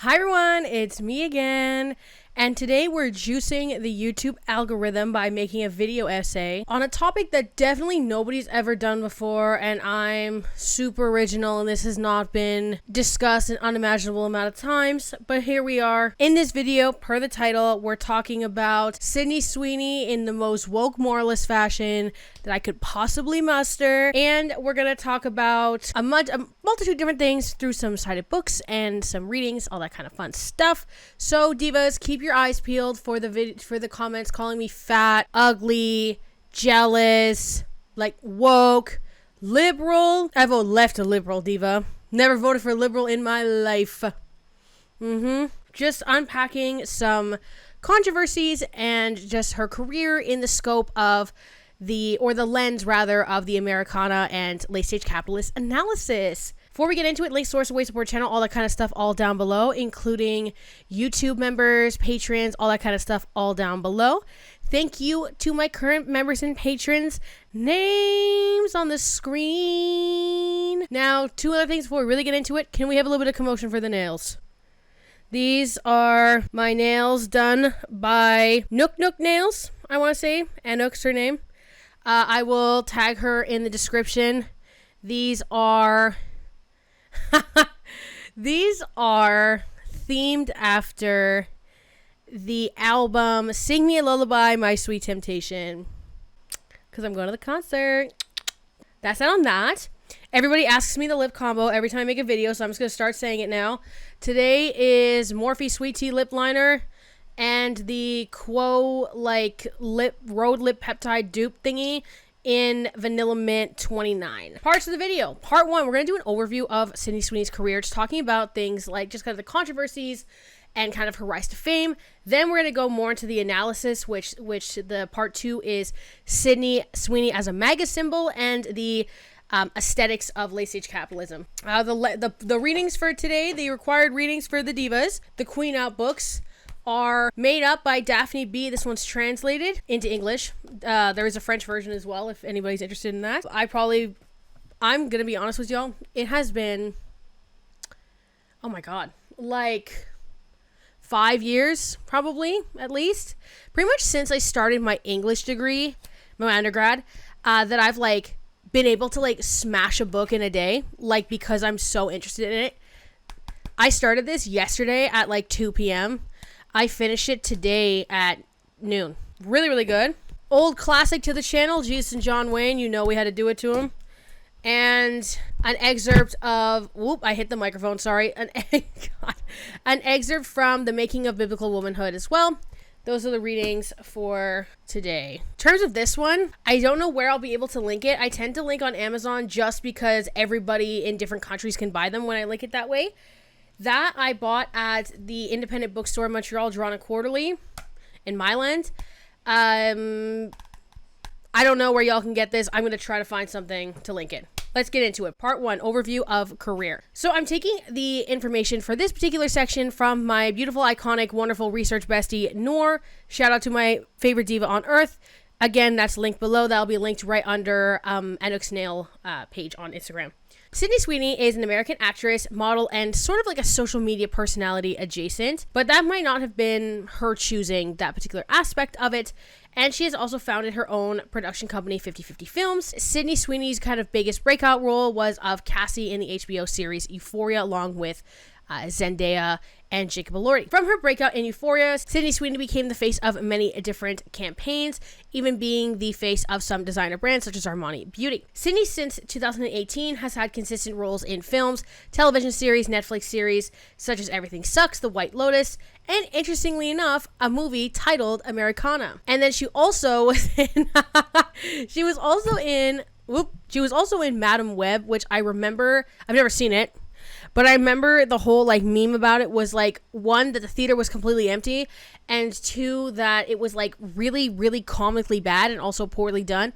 Hi everyone, it's me again, and today we're juicing the YouTube algorithm by making a video essay on a topic that definitely nobody's ever done before, and I'm super original and this has not been discussed an unimaginable amount of times, but here we are. In this video, per the title, we're talking about Sydney Sweeney in the most woke moralist fashion that I could possibly muster, and we're gonna talk about a multitude of different things through some cited books and some readings, all that kind of fun stuff. So divas, keep your eyes peeled for the comments calling me fat, ugly, jealous, like woke, liberal. I vote left a liberal, diva. Never voted for liberal in my life. Just unpacking some controversies and just her career in the scope of the lens rather of the Americana and late stage capitalist analysis. Before we get into it, link source, way support channel, all that kind of stuff all down below, including YouTube members, patrons, all that kind of stuff all down below. Thank you to my current members and patrons. Names on the screen. Now, two other things before we really get into it. Can we have a little bit of commotion for the nails? These are my nails done by Nook Nails, I want to say. Anook's her name. I will tag her in the description. These are themed after the album Sing Me a Lullaby, My Sweet Temptation, because I'm going to the concert. That's it on that. Everybody asks me the lip combo every time I make a video, so I'm just going to start saying it now. Today is Morphe Sweet Tea Lip Liner and the Quo Road Lip Peptide dupe thingy in Vanilla Mint 29. Parts of the video. Part 1, we're going to do an overview of Sydney Sweeney's career, just talking about things like just kind of the controversies and kind of her rise to fame. Then we're going to go more into the analysis, which the part 2 is Sydney Sweeney as a MAGA symbol and the aesthetics of late-stage capitalism. The readings for today, the required readings for the divas, the Queen Out books, are made up by Daphne B. This one's translated into English. There is a French version as well, if anybody's interested in that. I'm gonna be honest with y'all, it has been, oh my god, like 5 years, probably, at least. Pretty much since I started my English degree, my undergrad, that I've, been able to, smash a book in a day, because I'm so interested in it. I started this yesterday at, 2 p.m., I finished it today at noon. Really, really good. Old classic to the channel, Jesus and John Wayne. You know we had to do it to him. And an excerpt of... Whoop, I hit the microphone, sorry. An excerpt from The Making of Biblical Womanhood as well. Those are the readings for today. In terms of this one, I don't know where I'll be able to link it. I tend to link on Amazon just because everybody in different countries can buy them when I link it that way. That I bought at the independent bookstore in Montreal, Toronto Quarterly, in Myland. I don't know where y'all can get this. I'm going to try to find something to link it. Let's get into it. Part 1, overview of career. So I'm taking the information for this particular section from my beautiful, iconic, wonderful research bestie, Noor. Shout out to my favorite diva on earth. Again, that's linked below. That'll be linked right under Anook's nail page on Instagram. Sydney Sweeney is an American actress, model, and sort of like a social media personality adjacent, but that might not have been her choosing that particular aspect of it. And she has also founded her own production company, 50/50 Films. Sydney Sweeney's kind of biggest breakout role was of Cassie in the HBO series Euphoria, along with Zendaya and Jacob Elordi. From her breakout in Euphoria, Sydney Sweeney became the face of many different campaigns, even being the face of some designer brands such as Armani Beauty. Sydney, since 2018, has had consistent roles in films, television series, Netflix series such as Everything Sucks, The White Lotus, and interestingly enough, a movie titled Americana. And then she also was in she was also in Madam Web, which I remember. I've never seen it, but I remember the whole meme about it was 1, that the theater was completely empty, and 2, that it was really, really comically bad and also poorly done.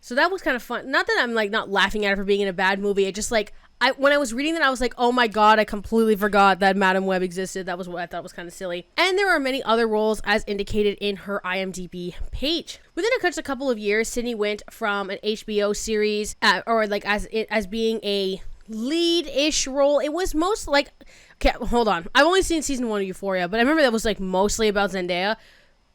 So that was kind of fun. Not that I'm not laughing at her for being in a bad movie. It just when I was reading that, I was like, oh my god, I completely forgot that Madam Web existed. That was what I thought was kind of silly. And there are many other roles as indicated in her IMDb page. Within just a couple of years, Sydney went from an HBO series, as being a lead-ish role. It was most like, okay, hold on. I've only seen season 1 of Euphoria, but I remember that was like mostly about Zendaya.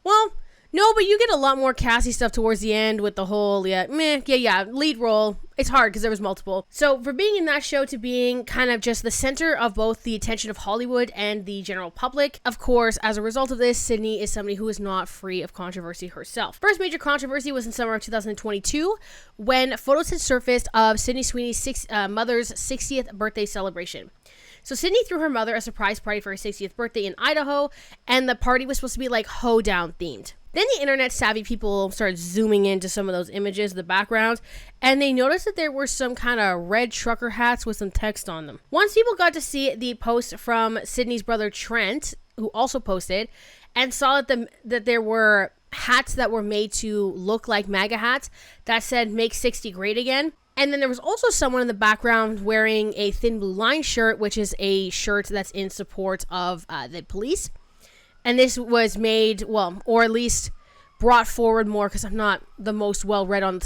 Well, no, but you get a lot more Cassie stuff towards the end with the whole, lead role. It's hard because there was multiple. So for being in that show to being kind of just the center of both the attention of Hollywood and the general public, of course, as a result of this, Sydney is somebody who is not free of controversy herself. First major controversy was in summer of 2022 when photos had surfaced of Sydney Sweeney's mother's 60th birthday celebration. So Sydney threw her mother a surprise party for her 60th birthday in Idaho, and the party was supposed to be like hoedown themed. Then the internet savvy people started zooming into some of those images, the backgrounds, and they noticed that there were some kind of red trucker hats with some text on them. Once people got to see the post from Sydney's brother Trent, who also posted, and saw that there were hats that were made to look like MAGA hats that said "Make 60 Great Again." And then there was also someone in the background wearing a Thin Blue Line shirt, which is a shirt that's in support of the police. And this was made, or at least brought forward more, because I'm not the most well-read on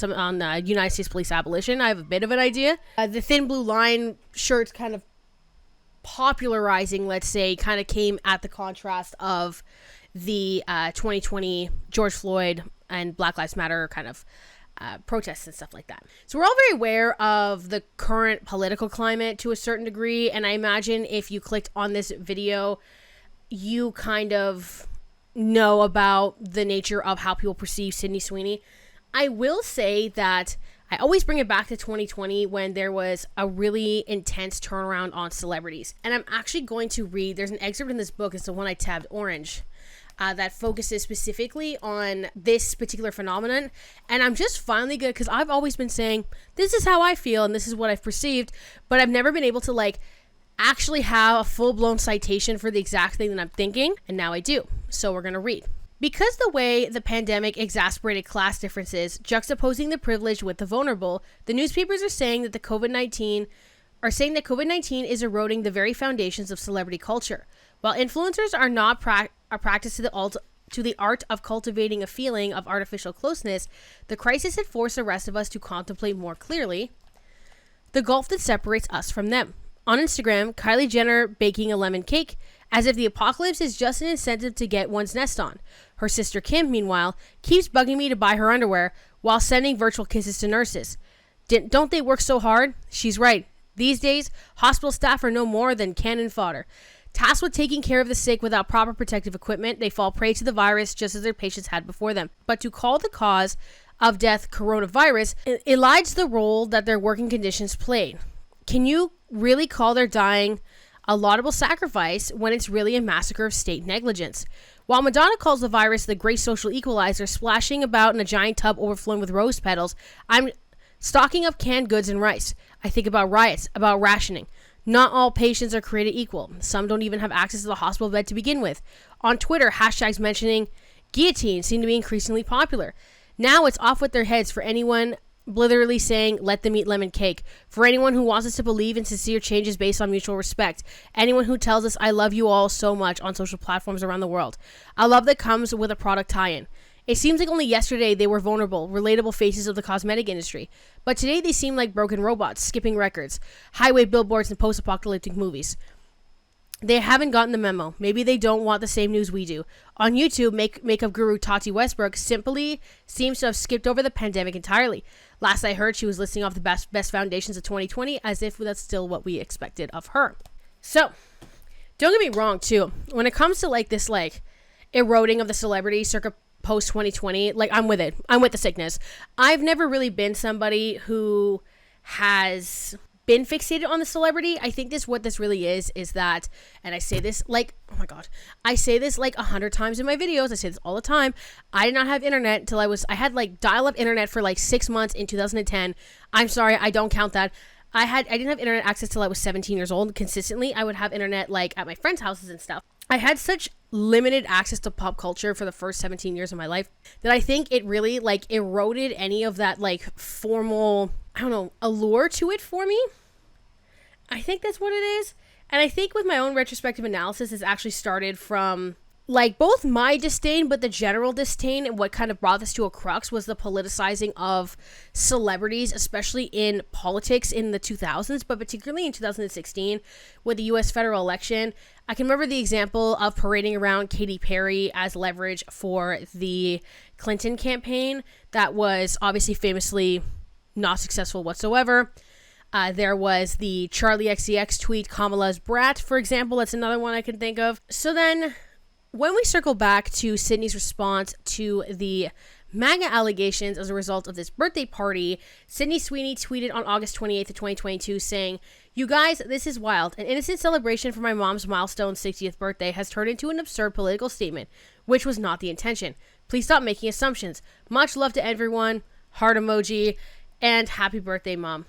United States police abolition. I have a bit of an idea. The Thin Blue Line shirts kind of popularizing, let's say, kind of came at the contrast of the 2020 George Floyd and Black Lives Matter kind of protests and stuff like that. So we're all very aware of the current political climate to a certain degree, and I imagine if you clicked on this video, you kind of know about the nature of how people perceive Sydney Sweeney. I will say that I always bring it back to 2020 when there was a really intense turnaround on celebrities. And I'm actually going to read, there's an excerpt in this book, it's the one I tabbed orange, that focuses specifically on this particular phenomenon. And I'm just finally good, because I've always been saying, this is how I feel and this is what I've perceived, but I've never been able to actually have a full-blown citation for the exact thing that I'm thinking, and now I do. So we're going to read. Because the way the pandemic exacerbated class differences, juxtaposing the privileged with the vulnerable, the newspapers are saying that COVID-19 is eroding the very foundations of celebrity culture. While influencers are not practiced to the art of cultivating a feeling of artificial closeness, the crisis had forced the rest of us to contemplate more clearly the gulf that separates us from them. On Instagram, Kylie Jenner baking a lemon cake, as if the apocalypse is just an incentive to get one's nest on. Her sister Kim, meanwhile, keeps bugging me to buy her underwear while sending virtual kisses to nurses. Don't they work so hard? She's right. These days, hospital staff are no more than cannon fodder. Tasked with taking care of the sick without proper protective equipment, they fall prey to the virus just as their patients had before them. But to call the cause of death coronavirus elides the role that their working conditions played. Can you really call their dying a laudable sacrifice when it's really a massacre of state negligence? While Madonna calls the virus the great social equalizer, splashing about in a giant tub overflowing with rose petals, I'm stocking up canned goods and rice. I think about riots, about rationing. Not all patients are created equal. Some don't even have access to the hospital bed to begin with. On Twitter, hashtags mentioning guillotine seem to be increasingly popular. Now it's off with their heads for anyone blitherally saying, let them eat lemon cake. For anyone who wants us to believe in sincere changes based on mutual respect. Anyone who tells us I love you all so much on social platforms around the world. A love that comes with a product tie-in. It seems like only yesterday they were vulnerable, relatable faces of the cosmetic industry. But today they seem like broken robots, skipping records, highway billboards, and post-apocalyptic movies. They haven't gotten the memo. Maybe they don't want the same news we do. On YouTube, makeup guru Tati Westbrook simply seems to have skipped over the pandemic entirely. Last I heard, she was listing off the best foundations of 2020 as if that's still what we expected of her. So, don't get me wrong, too. When it comes to this eroding of the celebrity circa post 2020, I'm with it. I'm with the sickness. I've never really been somebody who has been fixated on the celebrity. I think what this really is that, and I say this oh my god, I say this 100 times in my videos. I say this all the time. I did not have internet until I had dial-up internet for 6 months in 2010. I'm sorry, I don't count that. I didn't have internet access till I was 17 years old. Consistently, I would have internet at my friends' houses and stuff. I had such limited access to pop culture for the first 17 years of my life that I think it really eroded any of that formal, allure to it for me. I think that's what it is. And I think with my own retrospective analysis, it's actually started from like both my disdain, but the general disdain, and what kind of brought this to a crux was the politicizing of celebrities, especially in politics in the 2000s, but particularly in 2016 with the US federal election. I can remember the example of parading around Katy Perry as leverage for the Clinton campaign that was obviously famously not successful whatsoever. There was the Charlie XCX tweet, Kamala's brat, for example. That's another one I can think of. So then, when we circle back to Sydney's response to the MAGA allegations as a result of this birthday party, Sydney Sweeney tweeted on August 28th of 2022 saying, "You guys, this is wild. An innocent celebration for my mom's milestone 60th birthday has turned into an absurd political statement, which was not the intention. Please stop making assumptions. Much love to everyone. Heart emoji. And happy birthday, Mom."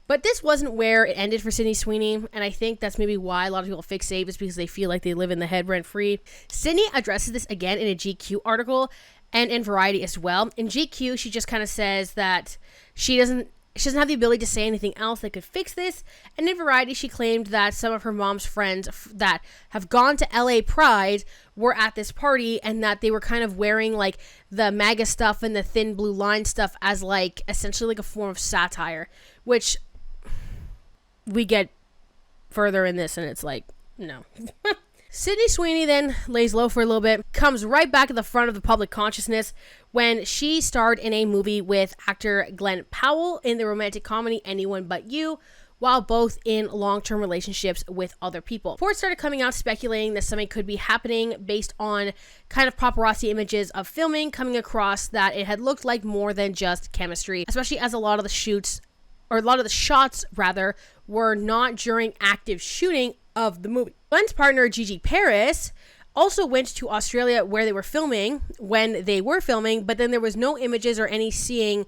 But this wasn't where it ended for Sydney Sweeney, and I think that's maybe why a lot of people fixate, is because they feel like they live in the head rent-free. Sydney addresses this again in a GQ article and in Variety as well. In GQ, she just kind of says that she doesn't have the ability to say anything else that could fix this. And in Variety, she claimed that some of her mom's friends that have gone to LA Pride were at this party, and that they were kind of wearing like the MAGA stuff and the thin blue line stuff as like essentially like a form of satire, which we get further in this, and it's like, no. Sydney Sweeney then lays low for a little bit, comes right back at the front of the public consciousness when she starred in a movie with actor Glenn Powell in the romantic comedy Anyone But You, while both in long-term relationships with other people. Reports started coming out speculating that something could be happening based on kind of paparazzi images of filming coming across that it had looked like more than just chemistry, especially as a lot of the shots were not during active shooting of the movie. Glenn's partner Gigi Paris also went to Australia where they were filming when they were filming, but then there was no images or any seeing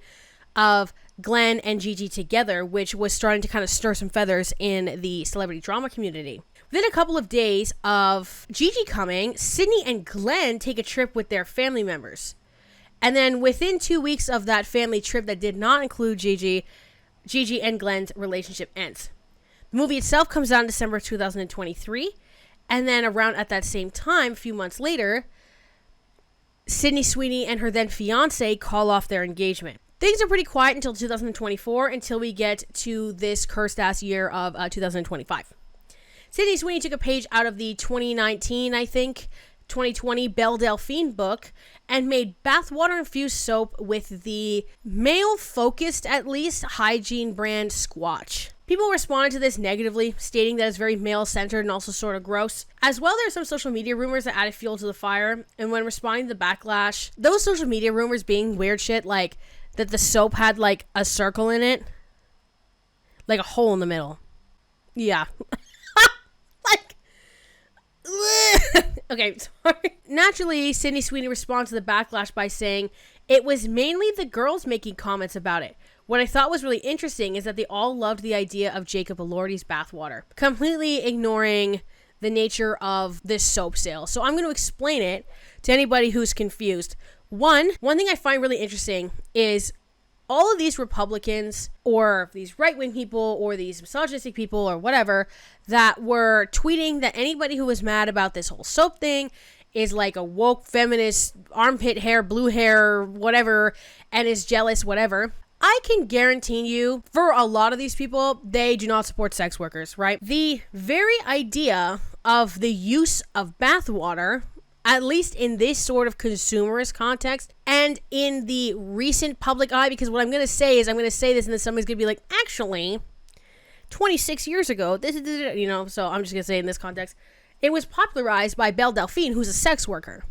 of Glenn and Gigi together, which was starting to kind of stir some feathers in the celebrity drama community. Within a couple of days of Gigi coming, Sydney and Glenn take a trip with their family members. And then within 2 weeks of that family trip that did not include Gigi and Glenn's relationship ends. The movie itself comes out in December 2023, and then around at that same time, a few months later, Sydney Sweeney and her then fiance call off their engagement. Things are pretty quiet until 2024, until we get to this cursed-ass year of 2025. Sydney Sweeney took a page out of the 2020 Belle Delphine book and made bathwater-infused soap with the male-focused, at least, hygiene brand Squatch. People responded to this negatively, stating that it's very male-centered and also sort of gross. As well, there are some social media rumors that added fuel to the fire, and when responding to the backlash, those social media rumors being weird shit, like that the soap had, like, a circle in it, like a hole in the middle. Yeah. Like, okay, sorry. Naturally, Sydney Sweeney responds to the backlash by saying, "It was mainly the girls making comments about it. What I thought was really interesting is that they all loved the idea of Jacob Elordi's bathwater," completely ignoring the nature of this soap sale. So I'm going to explain it to anybody who's confused. One thing I find really interesting is all of these Republicans or these right-wing people or these misogynistic people or whatever that were tweeting that anybody who was mad about this whole soap thing is like a woke feminist, armpit hair, blue hair, whatever, and is jealous, whatever. I can guarantee you, for a lot of these people, they do not support sex workers, right? The very idea of the use of bathwater, at least in this sort of consumerist context, and in the recent public eye, because what I'm going to say is, I'm going to say this and then somebody's going to be like, actually, 26 years ago, this is, you know, so I'm just going to say in this context, it was popularized by Belle Delphine, who's a sex worker,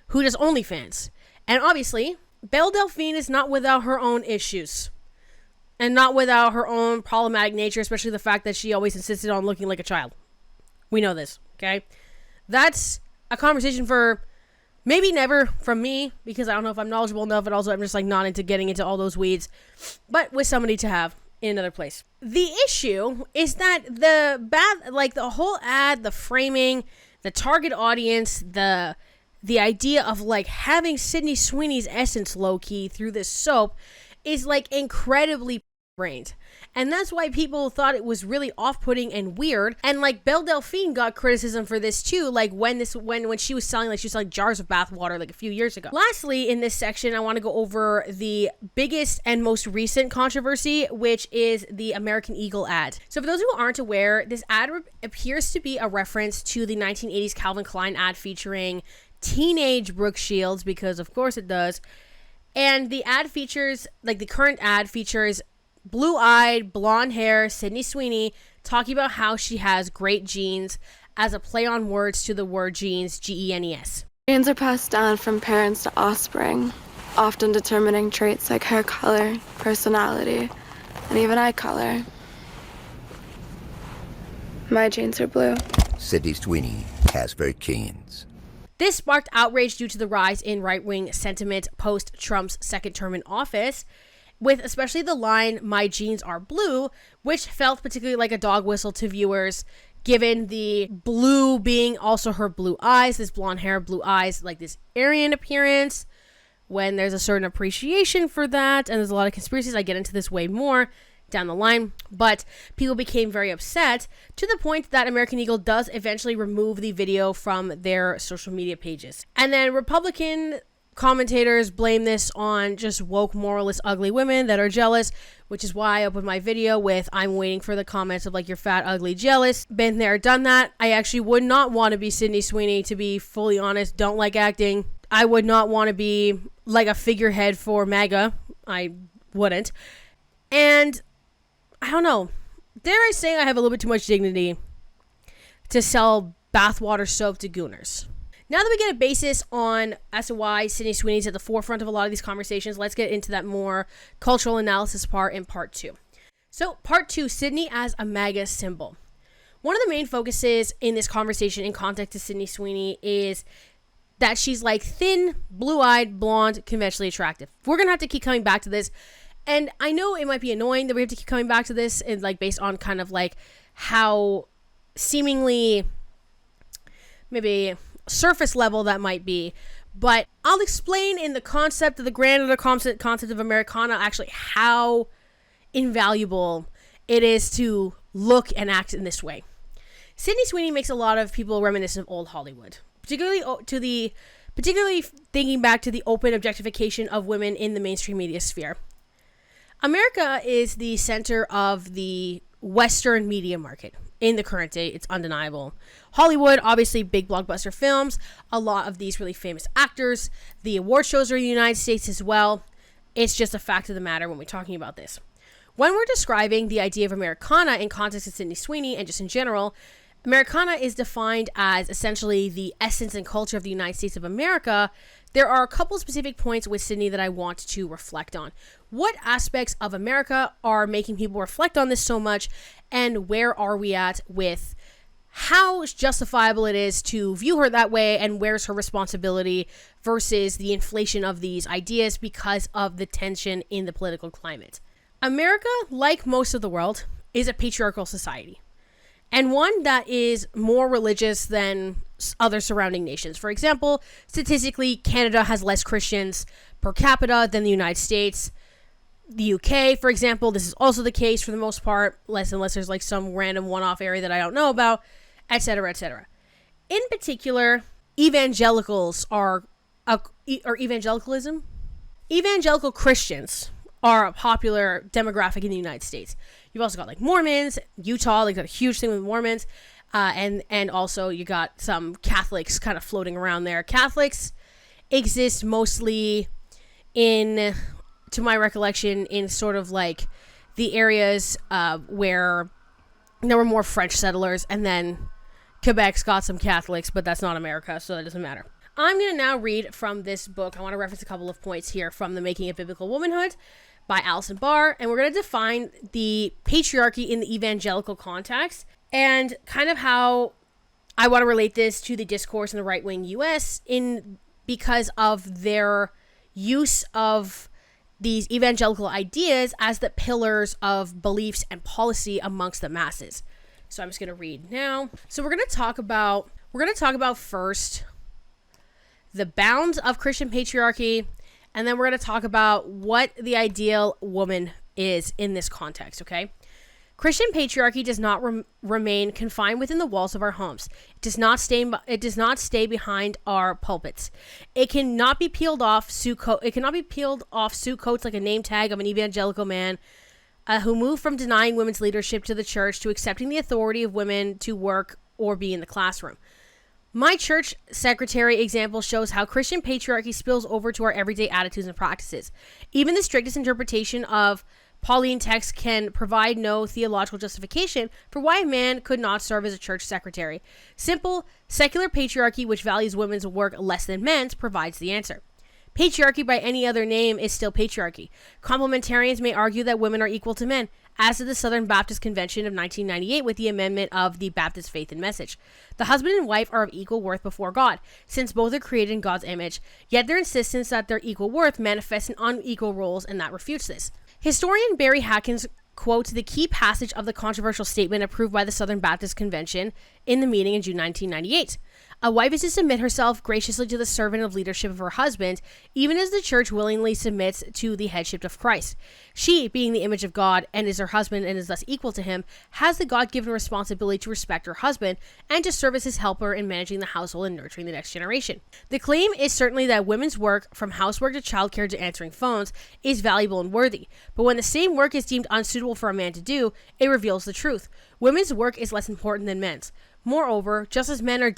who does OnlyFans. And obviously, Belle Delphine is not without her own issues and not without her own problematic nature, especially the fact that she always insisted on looking like a child. We know this, okay? That's a conversation for maybe never from me, because I don't know if I'm knowledgeable enough, and also I'm just like not into getting into all those weeds, but with somebody to have in another place. The issue is that the whole ad, the framing, the target audience, the idea of like having Sydney Sweeney's essence low-key through this soap is like incredibly brains. And that's why people thought it was really off-putting and weird. And like Belle Delphine got criticism for this too, like when she was selling jars of bath water like a few years ago. Lastly, in this section, I want to go over the biggest and most recent controversy, which is the American Eagle ad. So for those who aren't aware, this ad appears to be a reference to the 1980s Calvin Klein ad featuring teenage Brooke Shields, because of course it does. And the ad features, like the current ad features blue-eyed, blonde hair Sydney Sweeney talking about how she has great genes as a play on words to the word genes, Genes. Genes are passed down from parents to offspring, often determining traits like hair color, personality, and even eye color. My genes are blue. Sydney Sweeney has very genes. This sparked outrage due to the rise in right-wing sentiment post-Trump's second term in office, with especially the line, "My genes are blue," which felt particularly like a dog whistle to viewers, given the blue being also her blue eyes, this blonde hair, blue eyes, like this Aryan appearance, when there's a certain appreciation for that, and there's a lot of conspiracies. I get into this way more down the line, but people became very upset to the point that American Eagle does eventually remove the video from their social media pages. And then Republican commentators blame this on just woke, moralist, ugly women that are jealous, which is why I opened my video with, "I'm waiting for the comments of like, you're fat, ugly, jealous." Been there, done that. I actually would not want to be Sydney Sweeney, to be fully honest. Don't like acting. I would not want to be like a figurehead for MAGA. I wouldn't. And I don't know. Dare I say I have a little bit too much dignity to sell bathwater soap to gooners? Now that we get a basis on as to why Sydney Sweeney's at the forefront of a lot of these conversations, let's get into that more cultural analysis part in part 2. So part 2, Sydney as a MAGA symbol. One of the main focuses in this conversation in context to Sydney Sweeney is that she's like thin, blue-eyed, blonde, conventionally attractive. We're going to have to keep coming back to this. And I know it might be annoying that we have to keep coming back to this, and like based on kind of like how seemingly maybe surface level that might be, but I'll explain in the concept of the grander concept of Americana actually how invaluable it is to look and act in this way. Sydney Sweeney makes a lot of people reminiscent of old Hollywood, particularly thinking back to the open objectification of women in the mainstream media sphere. America is the center of the Western media market in the current day. It's undeniable. Hollywood, obviously big blockbuster films, a lot of these really famous actors. The award shows are in the United States as well. It's just a fact of the matter when we're talking about this. When we're describing the idea of Americana in context of Sydney Sweeney and just in general, Americana is defined as essentially the essence and culture of the United States of America. There are a couple specific points with Sydney that I want to reflect on. What aspects of America are making people reflect on this so much, and where are we at with how justifiable it is to view her that way, and where's her responsibility versus the inflation of these ideas because of the tension in the political climate. America, like most of the world, is a patriarchal society, and one that is more religious than other surrounding nations. For example, statistically, Canada has less Christians per capita than the United States. The UK, for example, this is also the case for the most part, unless there's like some random one-off area that I don't know about, etc., etc. In particular, evangelicals or evangelicalism? Evangelical Christians are a popular demographic in the United States. You've also got like Mormons, Utah, like got a huge thing with Mormons, and also you got some Catholics kind of floating around there. Catholics exist mostly in, to my recollection, in sort of like the areas where there were more French settlers, and then Quebec's got some Catholics, but that's not America, so that doesn't matter. I'm going to now read from this book. I want to reference a couple of points here from The Making of Biblical Womanhood by Alison Barr, and we're going to define the patriarchy in the evangelical context and kind of how I want to relate this to the discourse in the right-wing U.S. because of their use of these evangelical ideas as the pillars of beliefs and policy amongst the masses. So I'm just going to read now. So we're going to talk about first the bounds of Christian patriarchy, and then we're going to talk about what the ideal woman is in this context, okay? Christian patriarchy does not remain confined within the walls of our homes. It does not stay behind our pulpits. It cannot be peeled off suit coats like a name tag of an evangelical man who moved from denying women's leadership to the church to accepting the authority of women to work or be in the classroom. My church secretary example shows how Christian patriarchy spills over to our everyday attitudes and practices. Even the strictest interpretation of Pauline text can provide no theological justification for why a man could not serve as a church secretary. Simple, secular patriarchy, which values women's work less than men's, provides the answer. Patriarchy by any other name is still patriarchy. Complementarians may argue that women are equal to men, as did the Southern Baptist Convention of 1998 with the amendment of the Baptist Faith and Message. The husband and wife are of equal worth before God, since both are created in God's image, yet their insistence that their equal worth manifests in unequal roles, and that refutes this. Historian Barry Hackins quotes the key passage of the controversial statement approved by the Southern Baptist Convention in the meeting in June 1998. A wife is to submit herself graciously to the servant of leadership of her husband, even as the church willingly submits to the headship of Christ. She, being the image of God and is her husband and is thus equal to him, has the God-given responsibility to respect her husband and to serve as his helper in managing the household and nurturing the next generation. The claim is certainly that women's work, from housework to childcare to answering phones, is valuable and worthy. But when the same work is deemed unsuitable for a man to do, it reveals the truth. Women's work is less important than men's. Moreover, just as men are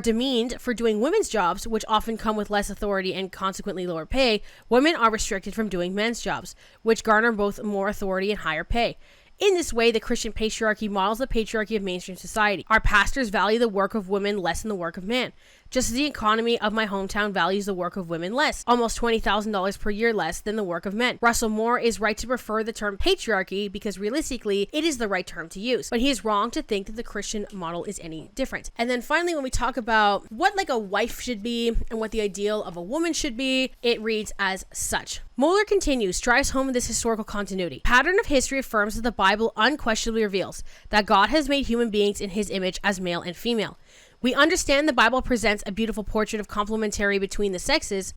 demeaned for doing women's jobs, which often come with less authority and consequently lower pay, women are restricted from doing men's jobs, which garner both more authority and higher pay. In this way, the Christian patriarchy models the patriarchy of mainstream society. Our pastors value the work of women less than the work of men, just as the economy of my hometown values the work of women less, almost $20,000 per year less than the work of men. Russell Moore is right to prefer the term patriarchy because realistically, it is the right term to use, but he is wrong to think that the Christian model is any different. And then finally, when we talk about what like a wife should be and what the ideal of a woman should be, it reads as such. Moeller continues, drives home this historical continuity. Pattern of history affirms that the Bible unquestionably reveals that God has made human beings in his image as male and female. We understand the Bible presents a beautiful portrait of complementarity between the sexes,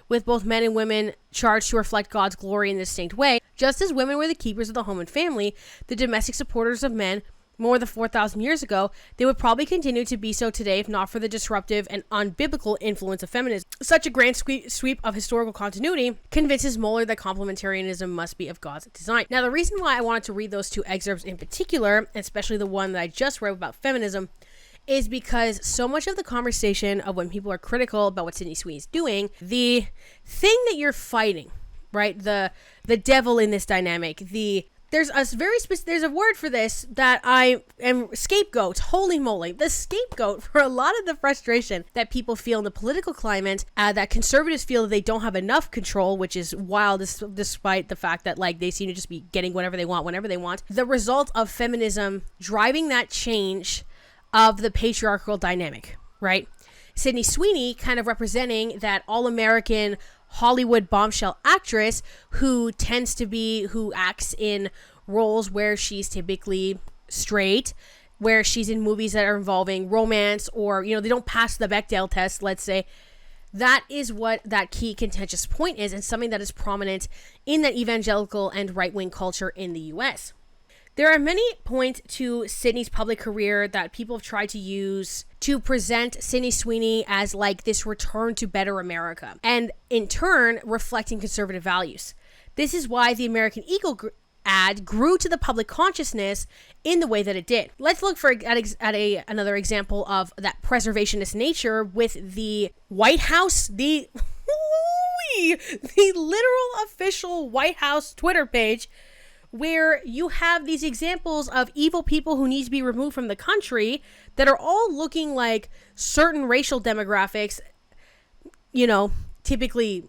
with both men and women charged to reflect God's glory in a distinct way. Just as women were the keepers of the home and family, the domestic supporters of men, more than 4,000 years ago, they would probably continue to be so today if not for the disruptive and unbiblical influence of feminism. Such a grand sweep of historical continuity convinces Moeller that complementarianism must be of God's design. Now, the reason why I wanted to read those two excerpts in particular, especially the one that I just read about feminism, is because so much of the conversation of when people are critical about what Sydney Sweeney is doing, the thing that you're fighting, right? The devil in this dynamic, there's a word for this that I am scapegoat. Holy moly. The scapegoat for a lot of the frustration that people feel in the political climate, that conservatives feel that they don't have enough control, which is wild despite the fact that like they seem to just be getting whatever they want, whenever they want. The result of feminism driving that change of the patriarchal dynamic, right? Sydney Sweeney kind of representing that all-American Hollywood bombshell actress who acts in roles where she's typically straight, where she's in movies that are involving romance or, they don't pass the Bechdel test, let's say. That is what that key contentious point is, and something that is prominent in that evangelical and right-wing culture in the U.S. There are many points to Sydney's public career that people have tried to use to present Sydney Sweeney as like this return to better America, and in turn reflecting conservative values. This is why the American Eagle ad grew to the public consciousness in the way that it did. Let's look at another example of that preservationist nature with the White House, the literal official White House Twitter page, where you have these examples of evil people who need to be removed from the country that are all looking like certain racial demographics, typically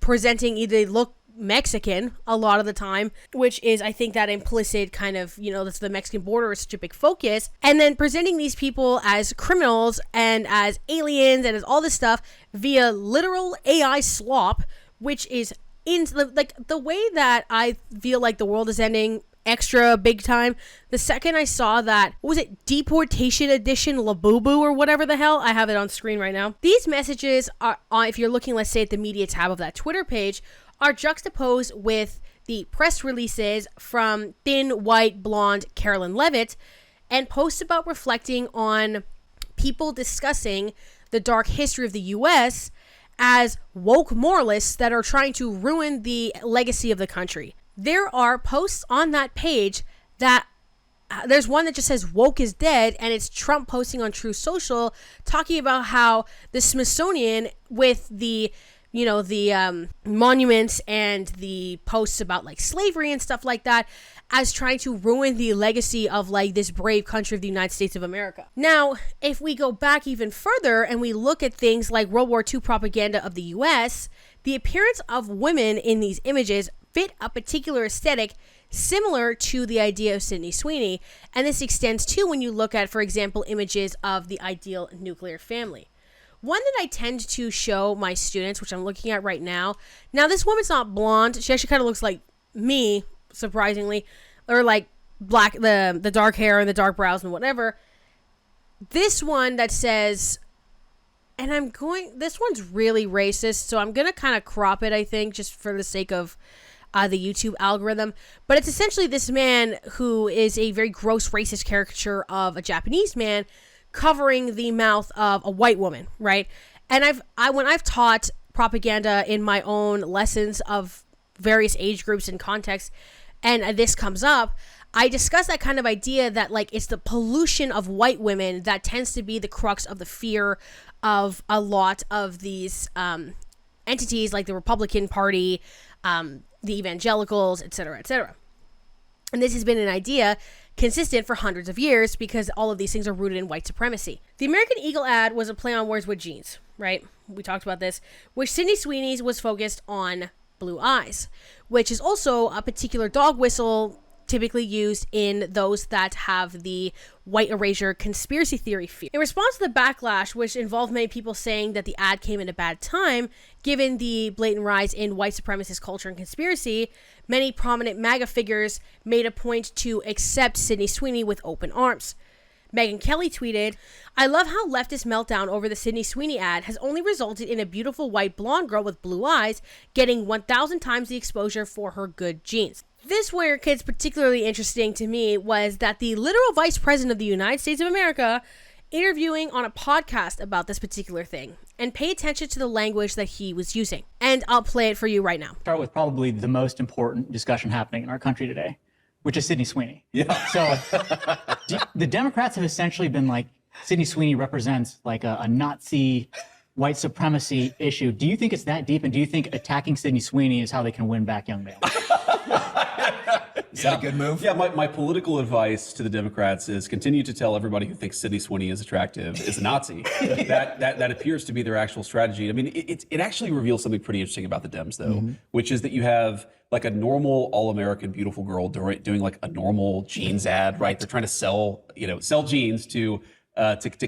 presenting either they look Mexican a lot of the time, which is, I think, that implicit kind of, that's the Mexican border is such a big focus, and then presenting these people as criminals and as aliens and as all this stuff via literal AI slop, which is in the way that I feel like the world is ending extra big time. The second I saw that, what was it, deportation edition Labubu or whatever the hell, I have it on screen right now. These messages are, if you're looking, let's say at the media tab of that Twitter page, are juxtaposed with the press releases from thin, white, blonde Carolyn Levitt, and posts about reflecting on people discussing the dark history of the U.S. as woke moralists that are trying to ruin the legacy of the country. There are posts on that page that there's one that just says woke is dead, and it's Trump posting on True Social talking about how the Smithsonian, with the monuments and the posts about like slavery and stuff like that, as trying to ruin the legacy of like this brave country of the United States of America. Now, if we go back even further and we look at things like World War II propaganda of the US, the appearance of women in these images fit a particular aesthetic similar to the idea of Sydney Sweeney, and this extends to when you look at, for example, images of the ideal nuclear family. One that I tend to show my students, which I'm looking at right now. Now, this woman's not blonde. She actually kind of looks like me, surprisingly, or like black, the dark hair and the dark brows and whatever. This one that says, and this one's really racist, so I'm going to kind of crop it, I think, just for the sake of the YouTube algorithm. But it's essentially this man who is a very gross racist caricature of a Japanese man covering the mouth of a white woman, right? And when I've taught propaganda in my own lessons of various age groups and contexts, and this comes up, I discuss that kind of idea that like it's the pollution of white women that tends to be the crux of the fear of a lot of these entities like the Republican Party, the evangelicals, etc., etc. And this has been an idea consistent for hundreds of years because all of these things are rooted in white supremacy. The American Eagle ad was a play on words with jeans, right? We talked about this, which Sydney Sweeney's was focused on blue eyes, which is also a particular dog whistle typically used in those that have the white erasure conspiracy theory fear. In response to the backlash, which involved many people saying that the ad came at a bad time, given the blatant rise in white supremacist culture and conspiracy, many prominent MAGA figures made a point to accept Sydney Sweeney with open arms. Megyn Kelly tweeted, "I love how leftist meltdown over the Sydney Sweeney ad has only resulted in a beautiful white blonde girl with blue eyes getting 1,000 times the exposure for her good genes." This where it's particularly interesting to me was that the literal vice president of the United States of America interviewing on a podcast about this particular thing, and pay attention to the language that he was using. And I'll play it for you right now. Start with probably the most important discussion happening in our country today, which is Sydney Sweeney. Yeah. So the Democrats have essentially been like, Sydney Sweeney represents like a Nazi white supremacy issue. Do you think it's that deep? And do you think attacking Sydney Sweeney is how they can win back young males? Is that a good move? Yeah, my political advice to the Democrats is continue to tell everybody who thinks Sydney Sweeney is attractive is a Nazi. that appears to be their actual strategy. I mean, it actually reveals something pretty interesting about the Dems, though, which is that you have like a normal all-American beautiful girl doing like a normal jeans ad, right? They're trying to sell jeans to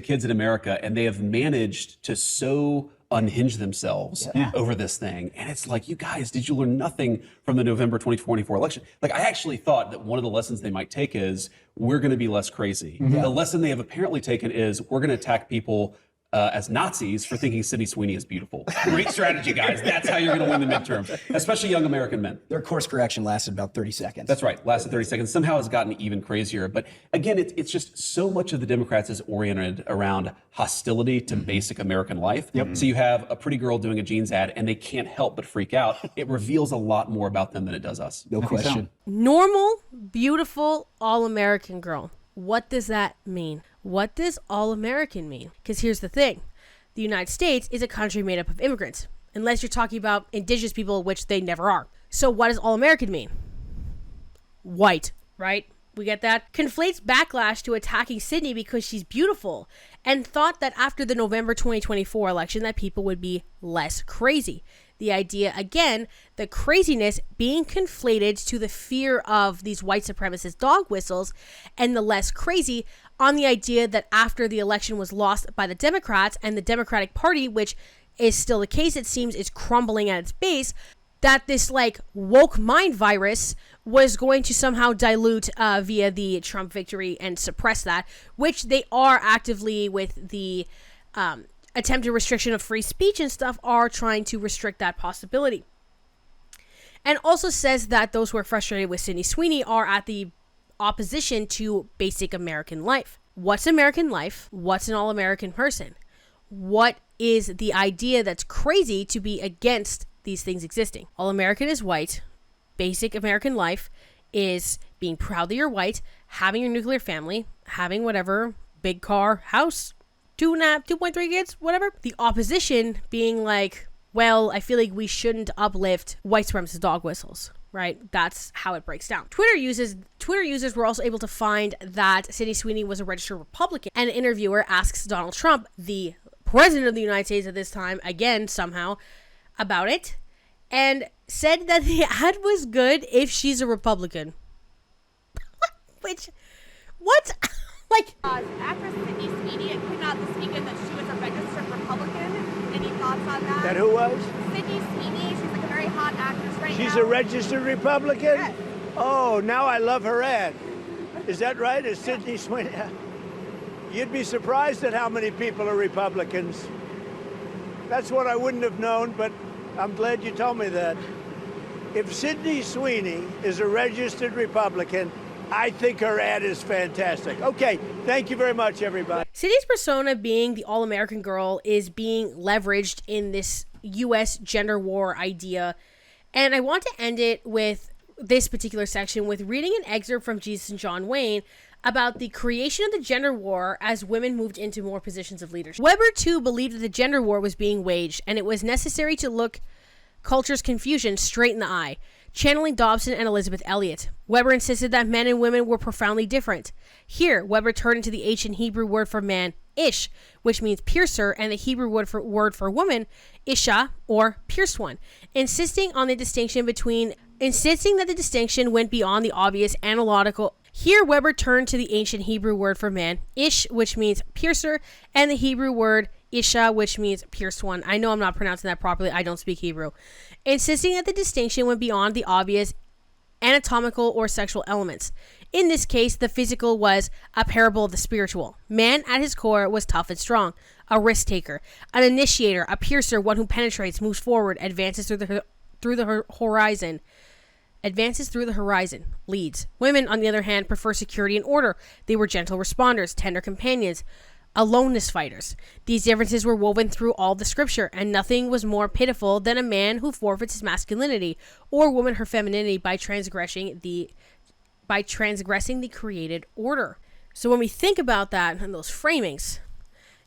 kids in America, and they have managed to so unhinge themselves over this thing. And it's like, you guys, did you learn nothing from the November 2024 election? Like, I actually thought that one of the lessons they might take is we're going to be less crazy. The lesson they have apparently taken is we're going to attack people as Nazis for thinking Sydney Sweeney is beautiful. Great strategy, guys. That's how you're going to win the midterms, especially young American men. Their course correction lasted about 30 seconds. That's right. Lasted 30 seconds. Somehow it's gotten even crazier. But again, it's just so much of the Democrats is oriented around hostility to basic American life. So you have a pretty girl doing a jeans ad and they can't help but freak out. It reveals a lot more about them than it does us. No question. Normal, beautiful, all-American girl. What does that mean? What does all-American mean? Because here's the thing. The United States is a country made up of immigrants, unless you're talking about indigenous people, which they never are. So what does all-American mean? White, right? We get that? Conflates backlash to attacking Sydney because she's beautiful, and thought that after the November 2024 election that people would be less crazy. The idea, again, the craziness being conflated to the fear of these white supremacist dog whistles, and the less crazy on the idea that after the election was lost by the Democrats and the Democratic Party, which is still the case, it seems, is crumbling at its base, that this like woke mind virus was going to somehow dilute via the Trump victory and suppress that, which they are actively with the attempted restriction of free speech and stuff are trying to restrict that possibility. And also says that those who are frustrated with Sydney Sweeney are at the opposition to basic American life. What's American life? What's an all-American person? What is the idea that's crazy to be against these things existing? All-American is white. Basic American life is being proud that you're white, having your nuclear family, having whatever, big car, house, 2.5, 2.3 kids, whatever. The opposition being like, well, I feel like we shouldn't uplift white supremacist dog whistles, right? That's how it breaks down. Twitter users were also able to find that Sydney Sweeney was a registered Republican, and an interviewer asks Donald Trump, the president of the United States at this time, again, somehow, about it, and said that the ad was good if she's a Republican. Which, what? Like, actress Sydney Sweeney came out this weekend that she was a registered Republican. Any thoughts on that? That who was? Sydney Sweeney. She's like a very hot actress right now. She's a registered Republican? Yes. Oh, now I love her ad. Is that right? Is Sydney Sweeney? You'd be surprised at how many people are Republicans. That's what I wouldn't have known, but I'm glad you told me that. If Sydney Sweeney is a registered Republican, I think her ad is fantastic. Okay, thank you very much, everybody. Sydney's persona being the all-American girl is being leveraged in this U.S. gender war idea. And I want to end it with this particular section with reading an excerpt from Jesus and John Wayne about the creation of the gender war as women moved into more positions of leadership. Weber, too, believed that the gender war was being waged, and it was necessary to look culture's confusion straight in the eye, channeling Dobson and Elizabeth Elliot. Weber insisted that men and women were profoundly different. Here, Weber turned to the ancient Hebrew word for man, ish, which means piercer, and the Hebrew word for woman, isha, or pierced one, insisting that the distinction went beyond the obvious analogical. Here, Weber turned to the ancient Hebrew word for man, ish, which means piercer, and the Hebrew word isha, which means pierced one. I know I'm not pronouncing that properly. I don't speak Hebrew. Insisting that the distinction went beyond the obvious anatomical or sexual elements. In this case, the physical was a parable of the spiritual. Man, at his core, was tough and strong, a risk taker, an initiator, a piercer, one who penetrates, moves forward, advances through the horizon. Leads. Women, on the other hand, prefer security and order. They were gentle responders, tender companions, aloneness fighters. These differences were woven through all the scripture, and nothing was more pitiful than a man who forfeits his masculinity or woman her femininity by transgressing the created order. So when we think about that and those framings,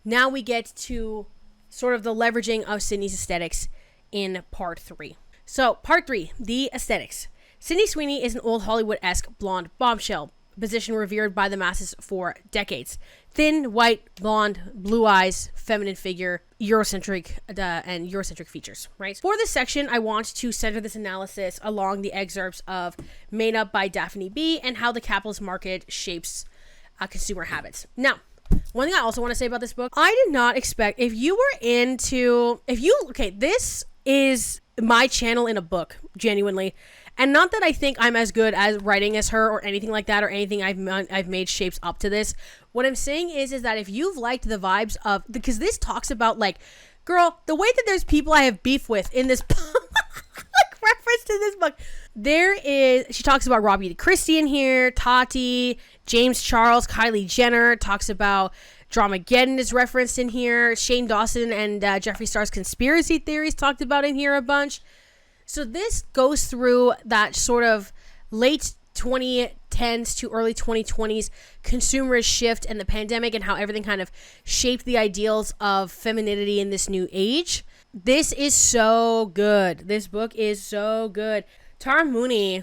now we get to sort of the leveraging of Sydney's aesthetics in part 3. So part 3, the aesthetics. Sydney Sweeney is an old Hollywood-esque blonde bombshell, a position revered by the masses for decades. Thin, white, blonde, blue eyes, feminine figure, Eurocentric features, right? For this section, I want to center this analysis along the excerpts of Made Up by Daphne B. and how the capitalist market shapes consumer habits. Now, one thing I also want to say about this book, I did not expect, this is my channel in a book, genuinely. And not that I think I'm as good as writing as her or anything like that, or anything I've made shapes up to this. What I'm saying is that if you've liked the vibes of, because this talks about like, girl, the way that there's people I have beef with in this like reference to this book, she talks about Robbie Christie in here, Tati, James Charles, Kylie Jenner, talks about Dramageddon is referenced in here, Shane Dawson and Jeffree Star's conspiracy theories talked about in here a bunch. So this goes through that sort of late 2010s to early 2020s consumerist shift and the pandemic and how everything kind of shaped the ideals of femininity in this new age. This is so good. This book is so good. Tara Mooney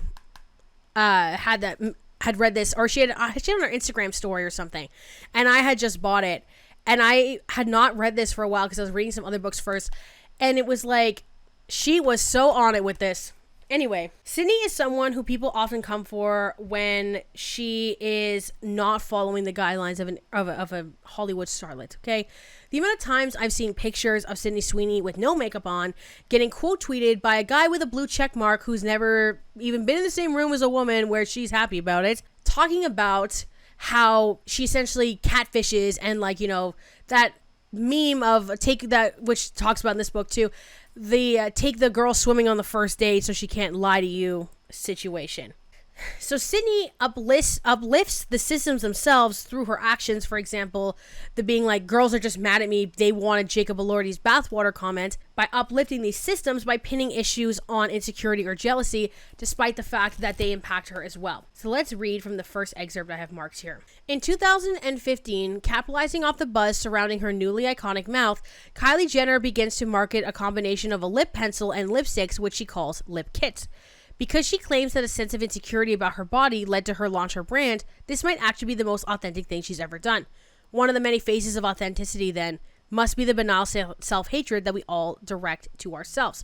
had read this, or she had on her Instagram story or something, and I had just bought it, and I had not read this for a while because I was reading some other books first, and it was like, she was so on it with this. Anyway, Sydney is someone who people often come for when she is not following the guidelines of a Hollywood starlet, okay? The amount of times I've seen pictures of Sydney Sweeney with no makeup on getting quote tweeted by a guy with a blue check mark who's never even been in the same room as a woman where she's happy about it, talking about how she essentially catfishes and, like, you know, that meme of take that, which talks about in this book too, the take the girl swimming on the first date so she can't lie to you situation. So Sydney uplifts the systems themselves through her actions. For example, the being like, girls are just mad at me, they wanted Jacob Elordi's bathwater comment, by uplifting these systems by pinning issues on insecurity or jealousy, despite the fact that they impact her as well. So let's read from the first excerpt I have marked here. In 2015, capitalizing off the buzz surrounding her newly iconic mouth, Kylie Jenner begins to market a combination of a lip pencil and lipsticks, which she calls lip kits. Because she claims that a sense of insecurity about her body led to her launch her brand, this might actually be the most authentic thing she's ever done. One of the many faces of authenticity, then, must be the banal self-hatred that we all direct to ourselves.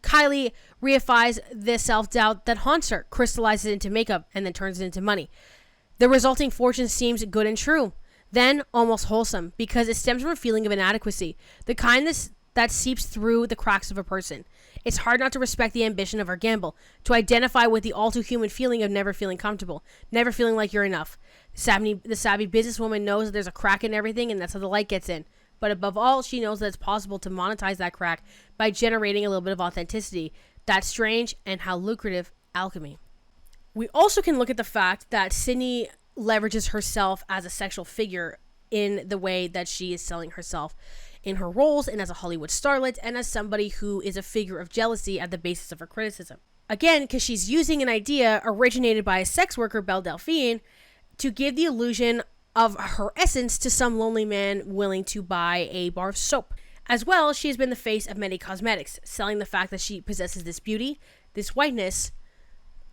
Kylie reifies the self-doubt that haunts her, crystallizes it into makeup, and then turns it into money. The resulting fortune seems good and true, then almost wholesome, because it stems from a feeling of inadequacy, the kindness that seeps through the cracks of a person. It's hard not to respect the ambition of her gamble, to identify with the all-too-human feeling of never feeling comfortable, never feeling like you're enough. The savvy businesswoman knows that there's a crack in everything, and that's how the light gets in. But above all, she knows that it's possible to monetize that crack by generating a little bit of authenticity. That's strange, and how lucrative alchemy. We also can look at the fact that Sydney leverages herself as a sexual figure in the way that she is selling herself in her roles and as a Hollywood starlet and as somebody who is a figure of jealousy at the basis of her criticism. Again, because she's using an idea originated by a sex worker, Belle Delphine, to give the illusion of her essence to some lonely man willing to buy a bar of soap. As well, she has been the face of many cosmetics, selling the fact that she possesses this beauty, this whiteness,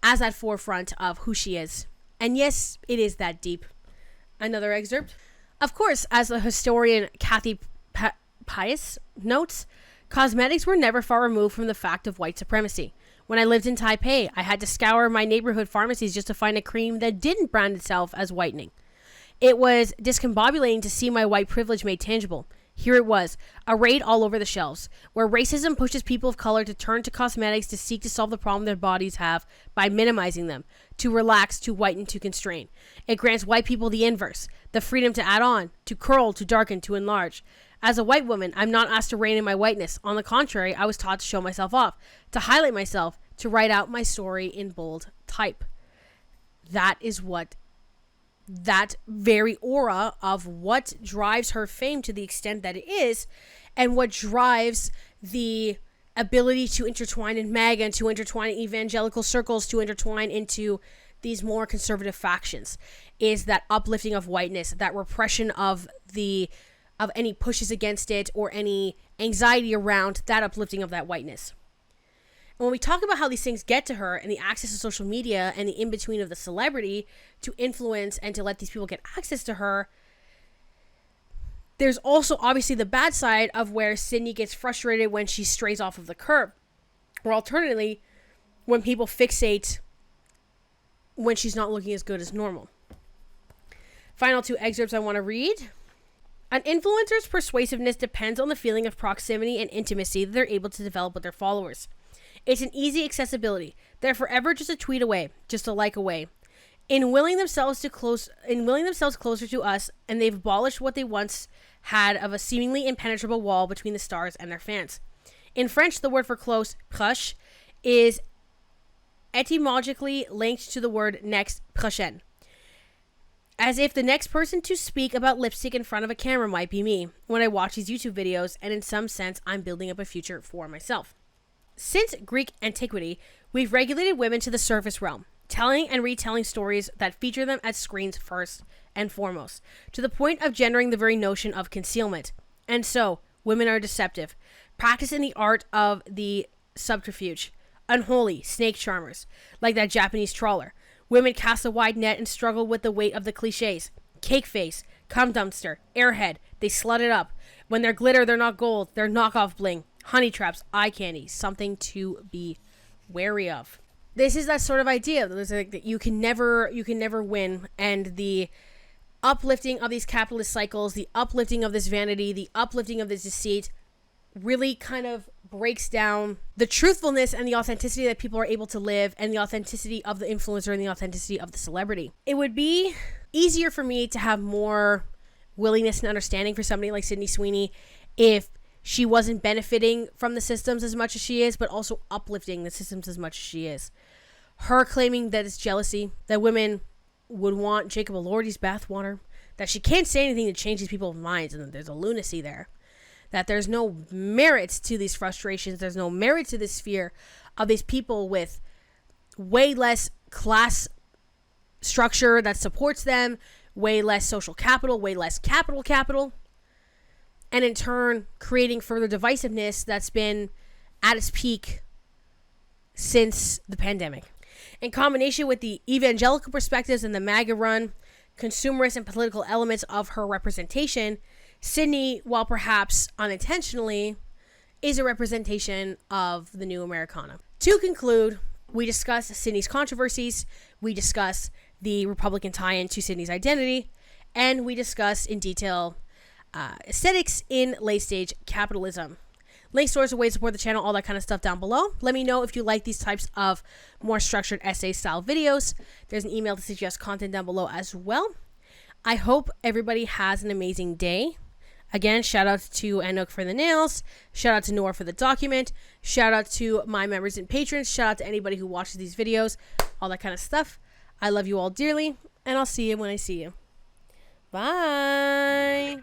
as at forefront of who she is. And yes, it is that deep. Another excerpt. Of course, as the historian Kathy Pius notes, cosmetics were never far removed from the fact of white supremacy. When I lived in Taipei, I had to scour my neighborhood pharmacies just to find a cream that didn't brand itself as whitening. It was discombobulating to see my white privilege made tangible. Here it was, arrayed all over the shelves, where racism pushes people of color to turn to cosmetics to seek to solve the problem their bodies have by minimizing them, to relax, to whiten, to constrain. It grants white people the inverse, the freedom to add on, to curl, to darken, to enlarge. As a white woman, I'm not asked to reign in my whiteness. On the contrary, I was taught to show myself off, to highlight myself, to write out my story in bold type. That is what that very aura of what drives her fame to the extent that it is, and what drives the ability to intertwine in MAGA and to intertwine in evangelical circles, to intertwine into these more conservative factions, is that uplifting of whiteness, that repression of any pushes against it or any anxiety around that uplifting of that whiteness. And when we talk about how these things get to her and the access to social media and the in-between of the celebrity to influence and to let these people get access to her, there's also obviously the bad side of where Sydney gets frustrated when she strays off of the curb. Or alternatively, when people fixate when she's not looking as good as normal. Final two excerpts I want to read. An influencer's persuasiveness depends on the feeling of proximity and intimacy that they're able to develop with their followers. It's an easy accessibility. They're forever just a tweet away, just a like away. In willing themselves closer to us, and they've abolished what they once had of a seemingly impenetrable wall between the stars and their fans. In French, the word for close, proche, is etymologically linked to the word next, prochaine. As if the next person to speak about lipstick in front of a camera might be me when I watch these YouTube videos, and in some sense, I'm building up a future for myself. Since Greek antiquity, we've regulated women to the surface realm, telling and retelling stories that feature them as screens first and foremost, to the point of gendering the very notion of concealment. And so, women are deceptive, practicing the art of the subterfuge, unholy snake charmers, like that Japanese trawler. Women cast a wide net and struggle with the weight of the cliches. Cake face, cum dumpster, airhead, they slut it up. When they're glitter, they're not gold, they're knockoff bling. Honey traps, eye candy, something to be wary of. This is that sort of idea that you can never win, and the uplifting of these capitalist cycles, the uplifting of this vanity, the uplifting of this deceit, really kind of breaks down the truthfulness and the authenticity that people are able to live, and the authenticity of the influencer and the authenticity of the celebrity. It would be easier for me to have more willingness and understanding for somebody like Sydney Sweeney if she wasn't benefiting from the systems as much as she is, but also uplifting the systems as much as she is. Her claiming that it's jealousy, that women would want Jacob Elordi's bathwater, that she can't say anything to change these people's minds, and that there's a lunacy there, that there's no merit to these frustrations, there's no merit to this fear of these people with way less class structure that supports them, way less social capital, way less capital, and in turn creating further divisiveness that's been at its peak since the pandemic. In combination with the evangelical perspectives and the MAGA run, consumerist and political elements of her representation, Sydney, while perhaps unintentionally, is a representation of the new Americana. To conclude, we discuss Sydney's controversies, we discuss the Republican tie-in to Sydney's identity, and we discuss in detail aesthetics in late-stage capitalism. Links, sources, ways to support the channel, all that kind of stuff down below. Let me know if you like these types of more structured essay-style videos. There's an email to suggest content down below as well. I hope everybody has an amazing day. Again, shout out to Anouk for the nails. Shout out to Nora for the document. Shout out to my members and patrons. Shout out to anybody who watches these videos. All that kind of stuff. I love you all dearly, and I'll see you when I see you. Bye.